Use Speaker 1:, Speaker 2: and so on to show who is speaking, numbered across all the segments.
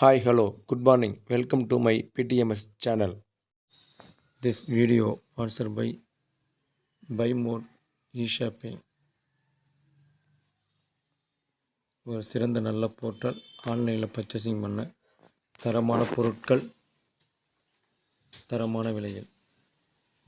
Speaker 1: Hi, hello, good morning. Welcome to my PTMS channel. This video sponsored by Buy More eShopping. ஒரு சிறந்த நல்ல portal. ஆன்லைனில் purchasing பண்ண தரமான பொருட்கள் தரமான விலையில்.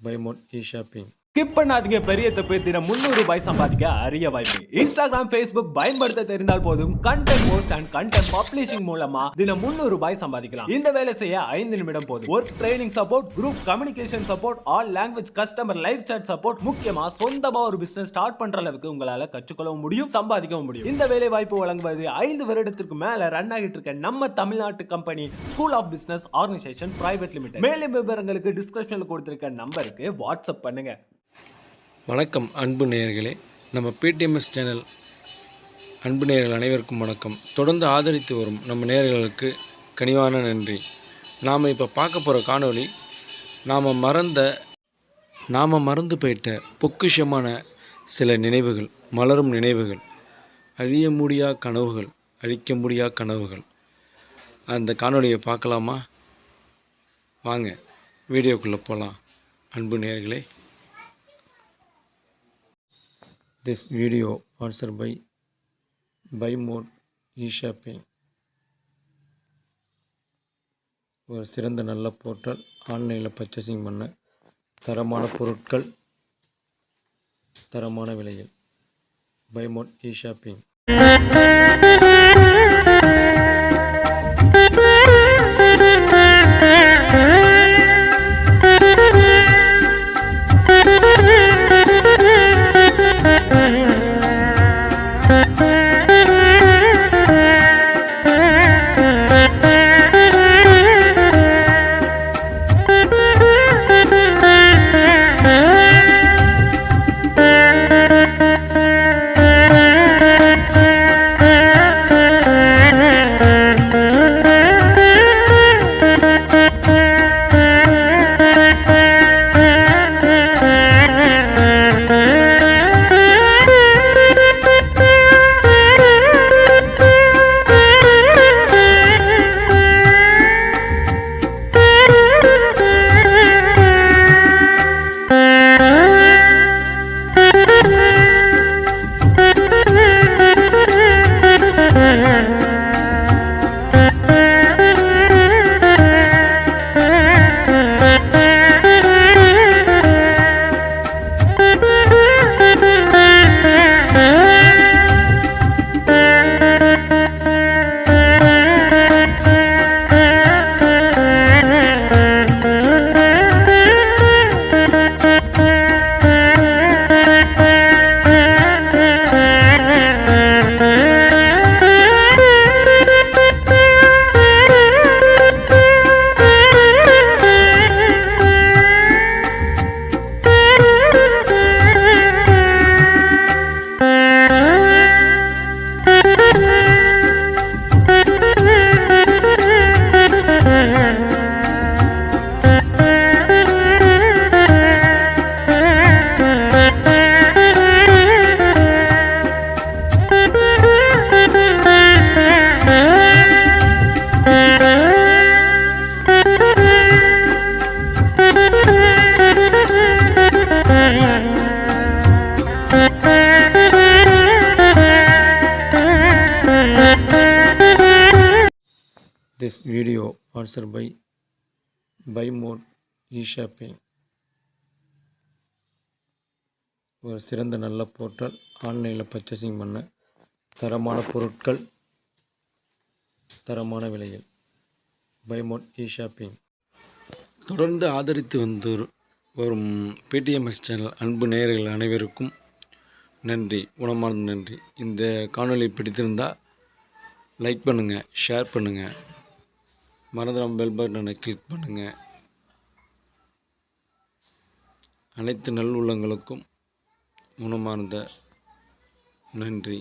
Speaker 1: Buy More eShopping.
Speaker 2: ஸ்கிப் பண்ணாதீங்க, பெரிய தப்பு. தினம் 300 ரூபாய் சம்பாதிக்க அரிய வாய்ப்பு. இன்ஸ்டாகிராம், ஃபேஸ்புக் பயன்படுத்த தெரிந்தால் போதும். Content post and content publishing மூலமா தினம் 300 ரூபாய் சம்பாதிக்கலாம். இந்த வேலை செய்ய 5 நிமிடம் போதும். Work training support, group communication support, all language customer live chat support, முக்கியமா சொந்தமா ஒரு பிசினஸ் ஸ்டார்ட் பண்ற அளவுக்கு உங்களால கற்றுக்கொள்ளவும் முடியும், சம்பாதிக்கவும் முடியும். இந்த வேலை வாய்ப்பு வழங்குவது 5 வருடத்திற்கு மேல ரன் ஆகிட்டு இருக்க நம்ம தமிழ்நாட்டு company school of business organisation private limited. மேலும் விவரங்களுக்கு டிஸ்கிரிப்ஷன்ல கொடுத்திருக்க நம்பருக்கு வாட்ஸ்அப் பண்ணுங்க.
Speaker 1: வணக்கம் அன்பு நேயர்களே, நம்ம PTMS சேனல் அன்பு நேயர்கள் அனைவருக்கும் வணக்கம். தொடர்ந்து ஆதரித்து வரும் நம்ம நேயர்களுக்கு கனிவான நன்றி. நாம் இப்போ பார்க்க போகிற காணொளி நாம் மறந்து போயிட்ட பொக்கிஷமான சில நினைவுகள், மலரும் நினைவுகள், அழிய முடியா கனவுகள், அழிக்க முடியா கனவுகள். அந்த காணொளியை பார்க்கலாமா? வாங்க வீடியோக்குள்ளே போகலாம் அன்பு நேயர்களே. This video sponsored by Buy More eShopping. ஒரு சிறந்த நல்ல போர்ட்டல். ஆன்லைனில் பர்ச்சேசிங் பண்ண தரமான பொருட்கள் தரமான விலையில். Buy More eShopping. This video sponsored by Buy More eShopping. ஒரு சிறந்த நல்ல போர்ட்டல். ஆன்லைனில் பர்ச்சேசிங் பண்ண தரமான பொருட்கள் தரமான விலையில். Buy More eShopping. தொடர்ந்து ஆதரித்து வரும் PTMS சேனல் அன்பு நேயர்கள் அனைவருக்கும் நன்றி, உணமார்ந்த நன்றி. இந்த காணொளி பிடித்திருந்தால் லைக் பண்ணுங்கள், ஷேர் பண்ணுங்கள், மறந்துடாம பெல் பட்டனை கிளிக் பண்ணுங்கள். அனைத்து நல்லுள்ளங்களுக்கும் உணமார்ந்த நன்றி.